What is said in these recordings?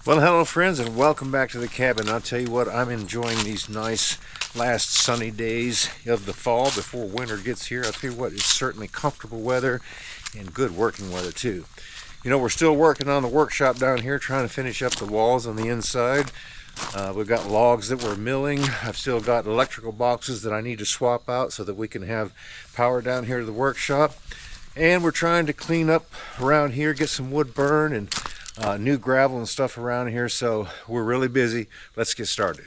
Well, hello friends, and welcome back to the cabin. I'll tell you what, I'm enjoying these nice last sunny days of the fall before winter gets here. I'll tell you what, it's certainly comfortable weather and good working weather too. You know, we're still working on the workshop down here, trying to finish up the walls on the inside. We've got logs that we're milling. I've still got electrical boxes that I need to swap out so that we can have power down here to the workshop. And we're trying to clean up around here, get some wood burn and new gravel and stuff around here, so we're really busy. Let's get started.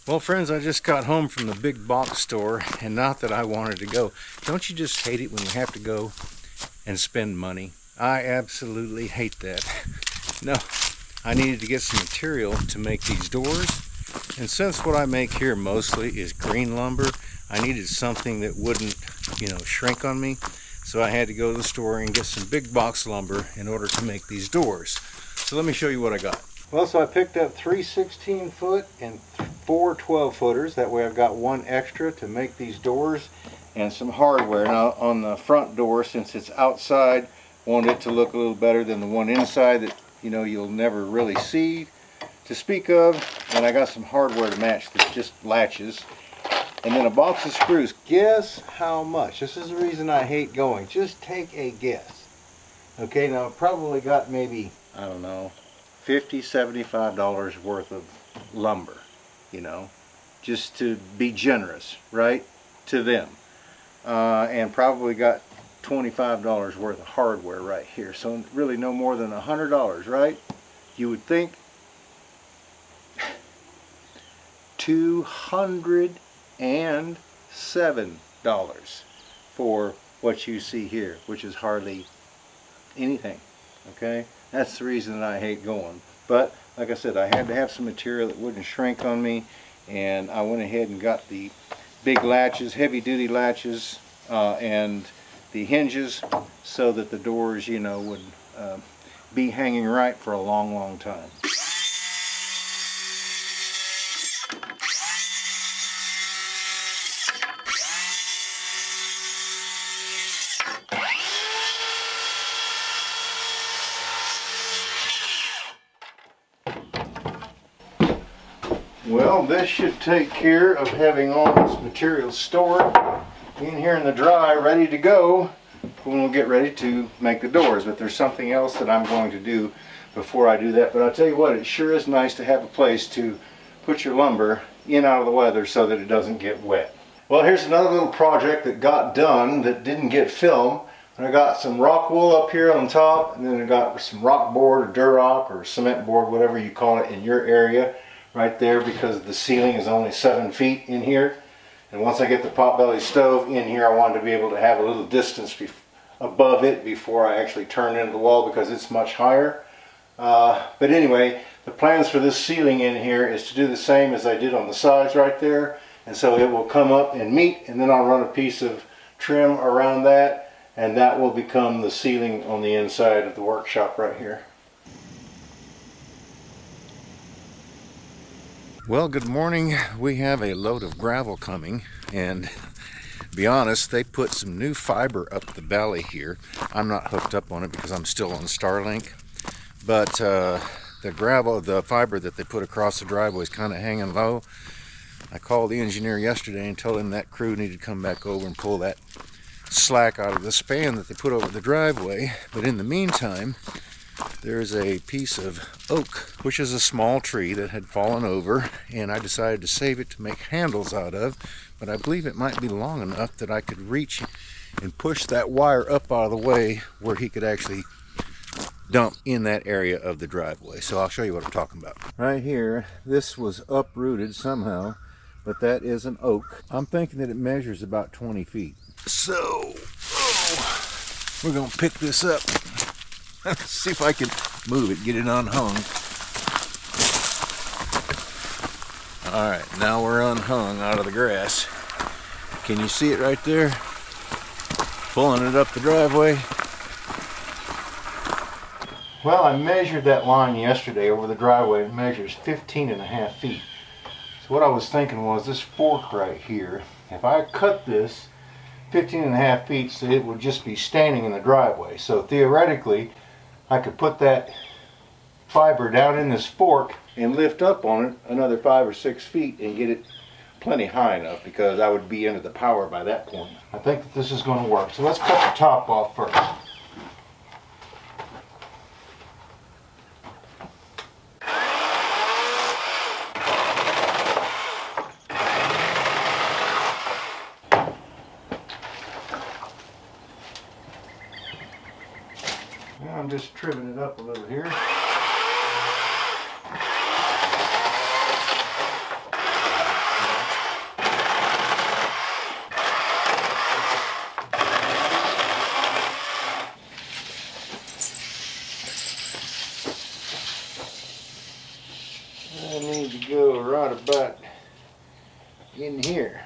Well friends, I just got home from the big box store, and not that I wanted to go. Don't you just hate it when you have to go and spend money? I absolutely hate that. No, I needed to get some material to make these doors, and since what I make here mostly is green lumber, I needed something that wouldn't, shrink on me. So I had to go to the store and get some big box lumber in order to make these doors. So let me show you what I got. Well, so I picked up 3 16-foot and 4 12-footers. That way I've got one extra to make these doors, and some hardware. Now on the front door, since it's outside, wanted it to look a little better than the one inside that you'll never really see to speak of. And I got some hardware to match that's just latches. And then a box of screws. Guess how much? This is the reason I hate going. Just take a guess. Okay, now I've probably got maybe, I don't know, $50, $75 worth of lumber, just to be generous, right, to them. And probably got $25 worth of hardware right here. So really no more than $100, right? You would think. $207 for what you see here, which is hardly anything. Okay, that's the reason that I hate going. But like I said, I had to have some material that wouldn't shrink on me, and I went ahead and got the big latches, heavy duty latches, and the hinges, so that the doors, you know, would be hanging right for a long time. Well, this should take care of having all this material stored in here in the dry, ready to go when we'll get ready to make the doors. But there's something else that I'm going to do before I do that. But I'll tell you what, it sure is nice to have a place to put your lumber in out of the weather so that it doesn't get wet. Well, here's another little project that got done that didn't get filmed. I got some rock wool up here on top, and then I got some rock board or Durock or cement board, whatever you call it in your area, right there, because the ceiling is only 7 feet in here. And once I get the potbelly stove in here, I wanted to be able to have a little distance above it before I actually turn into the wall, because it's much higher. But anyway, the plans for this ceiling in here is to do the same as I did on the sides right there. And so it will come up and meet, and then I'll run a piece of trim around that, and that will become the ceiling on the inside of the workshop right here. Well, good morning. We have a load of gravel coming, and to be honest, they put some new fiber up the valley here. I'm not hooked up on it because I'm still on Starlink, but the fiber that they put across the driveway is kind of hanging low. I called the engineer yesterday and told him that crew needed to come back over and pull that slack out of the span that they put over the driveway. But in the meantime, there's a piece of oak, which is a small tree that had fallen over, and I decided to save it to make handles out of. But I believe it might be long enough that I could reach and push that wire up out of the way where he could actually dump in that area of the driveway. So I'll show you what I'm talking about. Right here, this was uprooted somehow, but that is an oak. I'm thinking that it measures about 20 feet. So, we're going to pick this up. See if I can move it, get it unhung. Alright, now we're unhung out of the grass. Can you see it right there? Pulling it up the driveway. Well, I measured that line yesterday over the driveway. It measures 15.5 feet. So what I was thinking was this fork right here, if I cut this 15.5 feet, so it would just be standing in the driveway. So theoretically, I could put that fiber down in this fork and lift up on it another 5 or 6 feet and get it plenty high enough, because I would be into the power by that point. I think that this is going to work. So let's cut the top off first. I'm just trimming it up a little here. I need to go right about in here.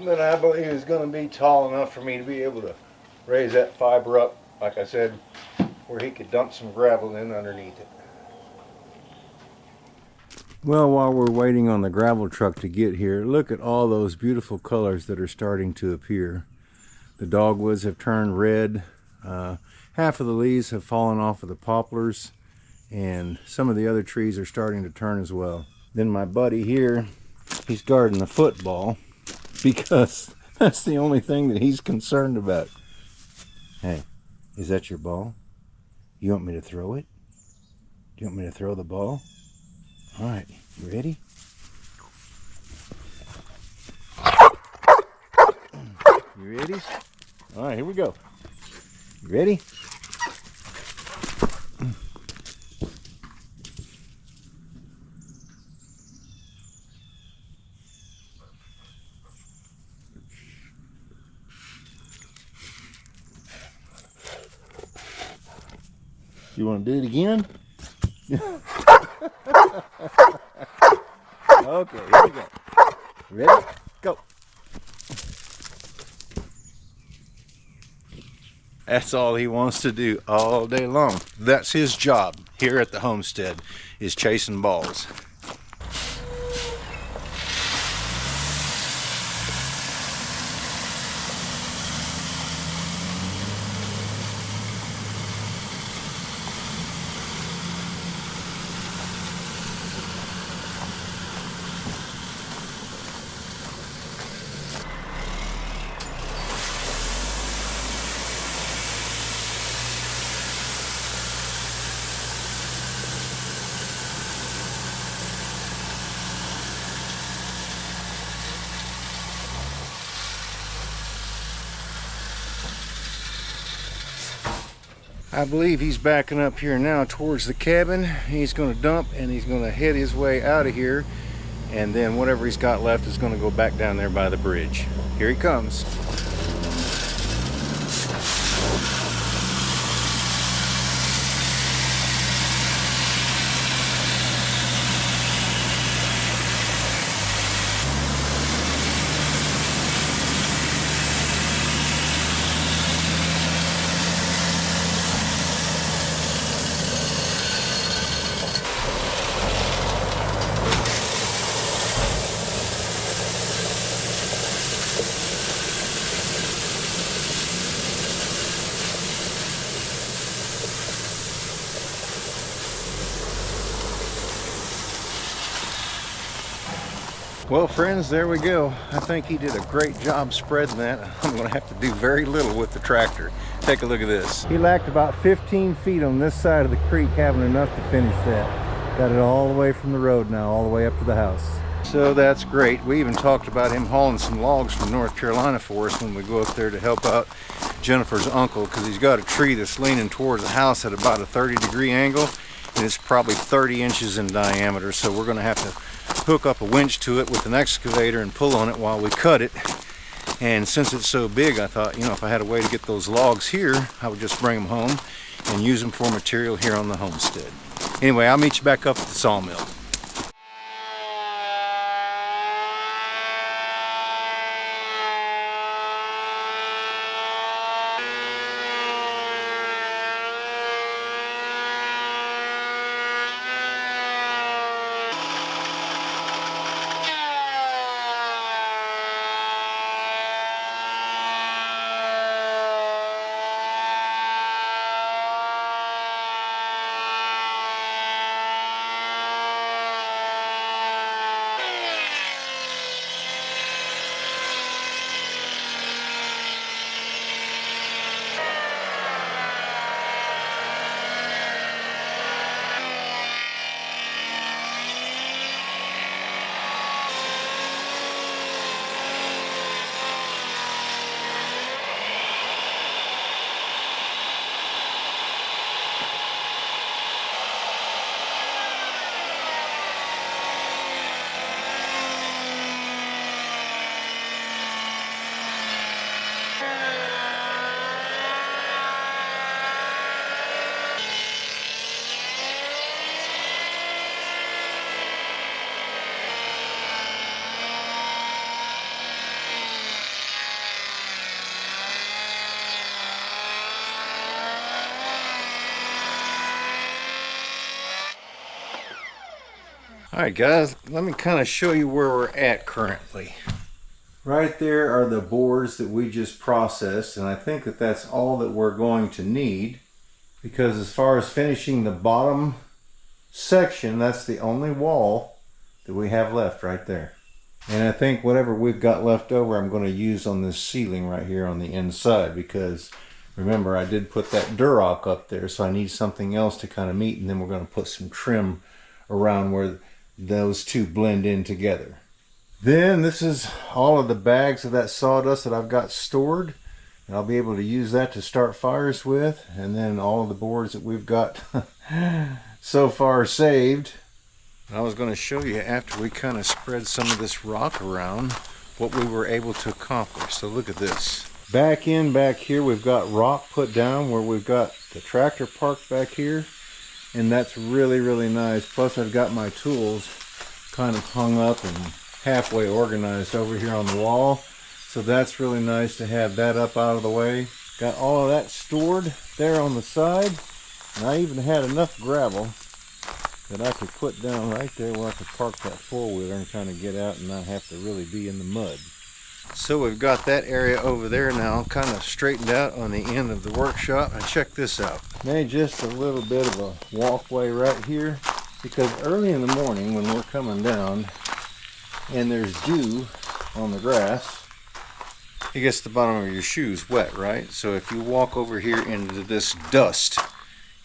But I believe it's going to be tall enough for me to be able to raise that fiber up, like I said, where he could dump some gravel in underneath it. Well, while we're waiting on the gravel truck to get here, look at all those beautiful colors that are starting to appear. The dogwoods have turned red. Half of the leaves have fallen off of the poplars, and some of the other trees are starting to turn as well. Then my buddy here, he's guarding the football, because that's the only thing that he's concerned about. Hey, is that your ball? You want me to throw it? Do you want me to throw the ball? All right, you ready? You ready? All right, here we go. You ready? You want to do it again? Okay, here we go. Ready? Go. That's all he wants to do all day long. That's his job here at the homestead, is chasing balls. I believe he's backing up here now towards the cabin. He's going to dump and he's going to head his way out of here, and then whatever he's got left is going to go back down there by the bridge. Here he comes. Well, friends, there we go. I think he did a great job spreading that. I'm going to have to do very little with the tractor. Take a look at this. He lacked about 15 feet on this side of the creek, having enough to finish that. Got it all the way from the road now, all the way up to the house. So that's great. We even talked about him hauling some logs from North Carolina for us when we go up there to help out Jennifer's uncle, because he's got a tree that's leaning towards the house at about a 30-degree angle, and it's probably 30 inches in diameter. So we're going to have to hook up a winch to it with an excavator and pull on it while we cut it. And since it's so big, I thought, you know, if I had a way to get those logs here, I would just bring them home and use them for material here on the homestead. Anyway, I'll meet you back up at the sawmill. Alright guys, let me kind of show you where we're at currently. Right there are the boards that we just processed, and I think that that's all that we're going to need, because as far as finishing the bottom section, that's the only wall that we have left right there. And I think whatever we've got left over I'm going to use on this ceiling right here on the inside, because remember I did put that Durock up there, so I need something else to kind of meet, and then we're going to put some trim around where those two blend in together. Then this is all of the bags of that sawdust that I've got stored, and I'll be able to use that to start fires with, and then all of the boards that we've got so far saved. I was going to show you after we kind of spread some of this rock around what we were able to accomplish. So look at this. Back here we've got rock put down where we've got the tractor parked back here, and that's really, really nice. Plus I've got my tools kind of hung up and halfway organized over here on the wall. So that's really nice to have that up out of the way. Got all of that stored there on the side, and I even had enough gravel that I could put down right there where I could park that four-wheeler and kind of get out and not have to really be in the mud. So we've got that area over there now kind of straightened out on the end of the workshop. And check this out. Made just a little bit of a walkway right here, because early in the morning when we're coming down and there's dew on the grass, it gets the bottom of your shoes wet, right? So if you walk over here into this dust,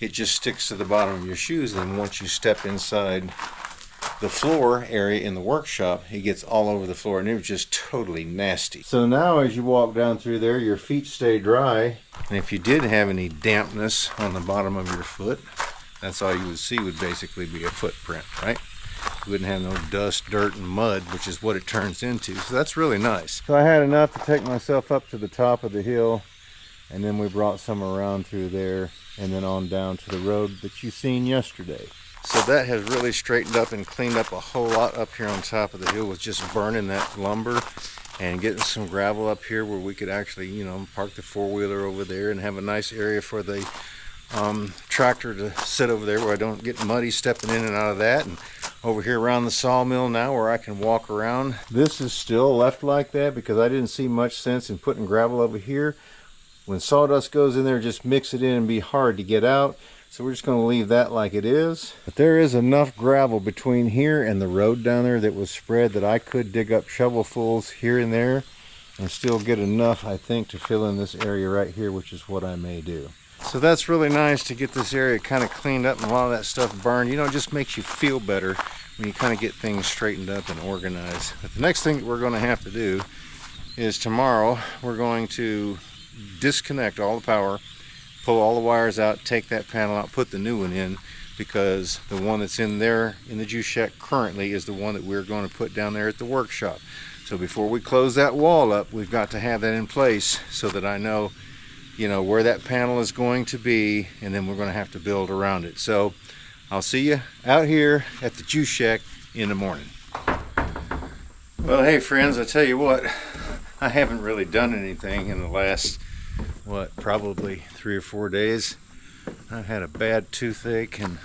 it just sticks to the bottom of your shoes. Then once you step inside the floor area in the workshop, it gets all over the floor, and it was just totally nasty. So now as you walk down through there, your feet stay dry, and if you did have any dampness on the bottom of your foot, that's all you would see would basically be a footprint, right? You wouldn't have no dust, dirt, and mud, which is what it turns into. So that's really nice. So I had enough to take myself up to the top of the hill, and then we brought some around through there and then on down to the road that you seen yesterday. So that has really straightened up and cleaned up a whole lot up here on top of the hill with just burning that lumber and getting some gravel up here where we could actually, you know, park the four-wheeler over there and have a nice area for the tractor to sit over there where I don't get muddy stepping in and out of that. And over here around the sawmill now where I can walk around. This is still left like that because I didn't see much sense in putting gravel over here. When sawdust goes in there, just mix it in and be hard to get out. So we're just going to leave that like it is. But there is enough gravel between here and the road down there that was spread that I could dig up shovelfuls here and there and still get enough, I think, to fill in this area right here, which is what I may do. So that's really nice to get this area kind of cleaned up and a lot of that stuff burned. You know, it just makes you feel better when you kind of get things straightened up and organized. But the next thing that we're going to have to do is tomorrow we're going to disconnect all the power, pull all the wires out, take that panel out, put the new one in, because the one that's in there in the juice shack currently is the one that we're going to put down there at the workshop. So before we close that wall up, we've got to have that in place so that I know, you know, where that panel is going to be, and then we're going to have to build around it. So I'll see you out here at the juice shack in the morning. Well, hey friends, I tell you what, I haven't really done anything in the last, probably 3 or 4 days. I had a bad toothache, and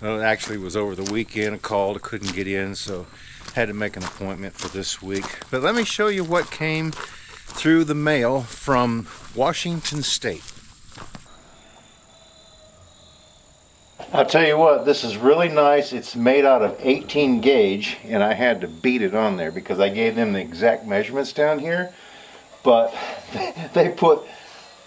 well, it actually was over the weekend. I called, I couldn't get in, so had to make an appointment for this week. But let me show you what came through the mail from Washington State. I'll tell you what, this is really nice. It's made out of 18 gauge, and I had to beat it on there because I gave them the exact measurements down here, but they put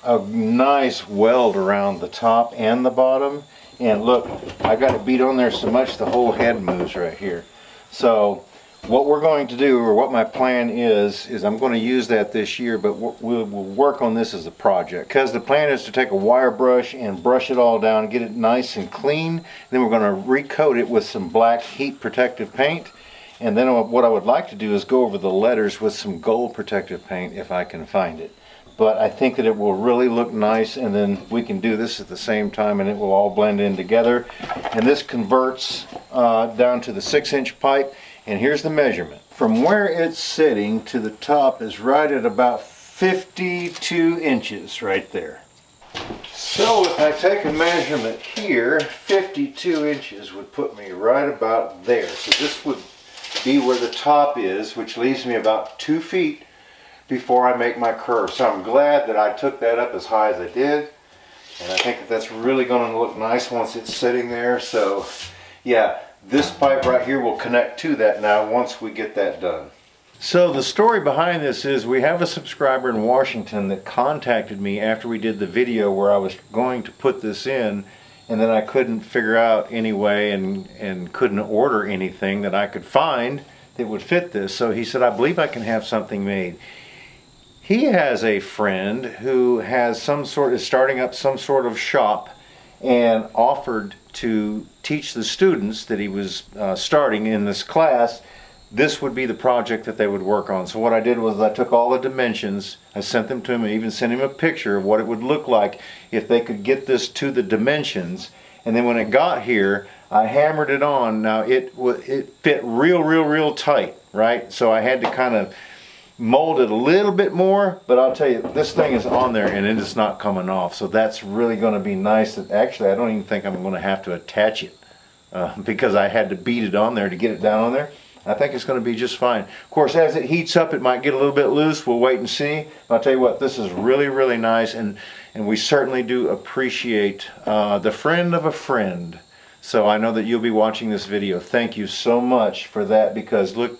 a nice weld around the top and the bottom, and look, I got it beat on there so much the whole head moves right here. So what we're going to do, or what my plan is I'm going to use that this year, but we'll work on this as a project, because the plan is to take a wire brush and brush it all down, get it nice and clean. Then we're going to recoat it with some black heat protective paint, and then what I would like to do is go over the letters with some gold protective paint if I can find it. But I think that it will really look nice, and then we can do this at the same time and it will all blend in together. And this converts down to the 6-inch pipe. And here's the measurement. From where it's sitting to the top is right at about 52 inches right there. So if I take a measurement here, 52 inches would put me right about there. So this would be where the top is, which leaves me about 2 feet before I make my curve. So I'm glad that I took that up as high as I did. And I think that that's really going to look nice once it's sitting there. So yeah. This pipe right here will connect to that now once we get that done. So the story behind this is we have a subscriber in Washington that contacted me after we did the video where I was going to put this in, and then I couldn't figure out any way and couldn't order anything that I could find that would fit this. So he said, I believe I can have something made. He has a friend who has is starting up some sort of shop, and offered to teach the students that he was starting in this class this would be the project that they would work on. So what I did was I took all the dimensions, I sent them to him, and even sent him a picture of what it would look like if they could get this to the dimensions. And then when it got here, I hammered it on. Now it fit real tight, right? So I had to kind of mold it a little bit more, but I'll tell you, this thing is on there and it is not coming off. So that's really going to be nice. Actually, I don't even think I'm going to have to attach it because I had to beat it on there to get it down on there. I think it's going to be just fine. Of course, as it heats up, it might get a little bit loose. We'll wait and see. But I'll tell you what, this is really nice, and we certainly do appreciate the friend of a friend. So I know that you'll be watching this video. Thank you so much for that, because look,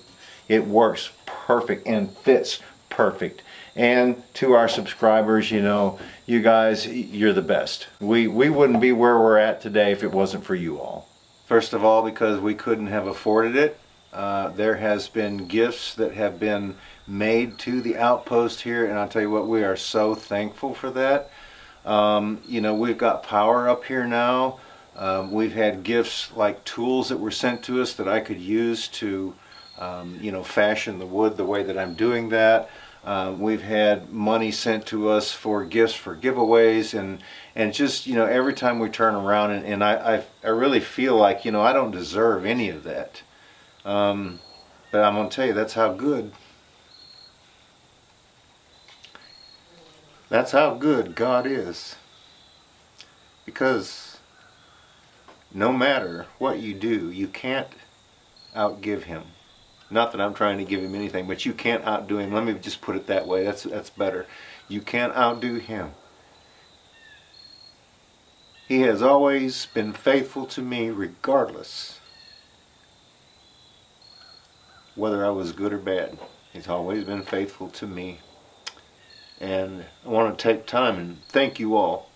it works perfect and fits perfect. And to our subscribers, you know, you guys, you're the best. We wouldn't be where we're at today if it wasn't for you all. First of all, because we couldn't have afforded it. There has been gifts that have been made to the Outpost here, and I'll tell you what, we are so thankful for that. You know, we've got power up here now. We've had gifts like tools that were sent to us that I could use to you know, fashion the wood the way that I'm doing that. We've had money sent to us for gifts for giveaways, and just, you know, every time we turn around, and I really feel like, you know, I don't deserve any of that. But I'm going to tell you, that's how good God is. Because no matter what you do, you can't outgive him. Not that I'm trying to give him anything, but you can't outdo him. Let me just put it that way. That's better. You can't outdo him. He has always been faithful to me regardless whether I was good or bad. He's always been faithful to me. And I want to take time and thank you all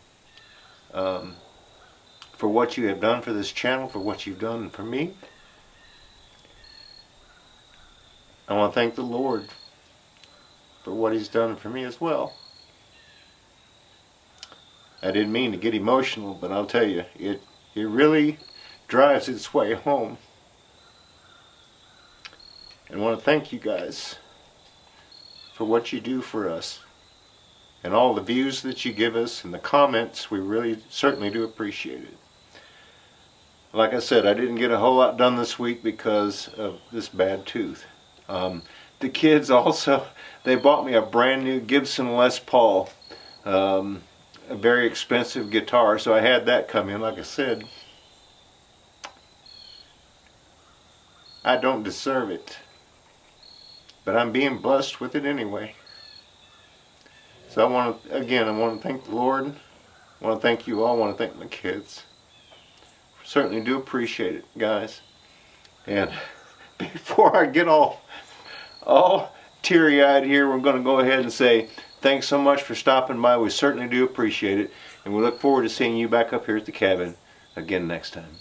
for what you have done for this channel, for what you've done for me. I want to thank the Lord for what he's done for me as well. I didn't mean to get emotional, but I'll tell you, it really drives its way home. And I want to thank you guys for what you do for us, and all the views that you give us and the comments. We really certainly do appreciate it. Like I said, I didn't get a whole lot done this week because of this bad tooth. The kids also, they bought me a brand new Gibson Les Paul, a very expensive guitar, so I had that come in. Like I said, I don't deserve it, but I'm being blessed with it anyway. So I want to thank the Lord. I want to thank you all. I want to thank my kids. Certainly do appreciate it, guys. And before I get all teary-eyed here, we're going to go ahead and say thanks so much for stopping by. We certainly do appreciate it, and we look forward to seeing you back up here at the cabin again next time.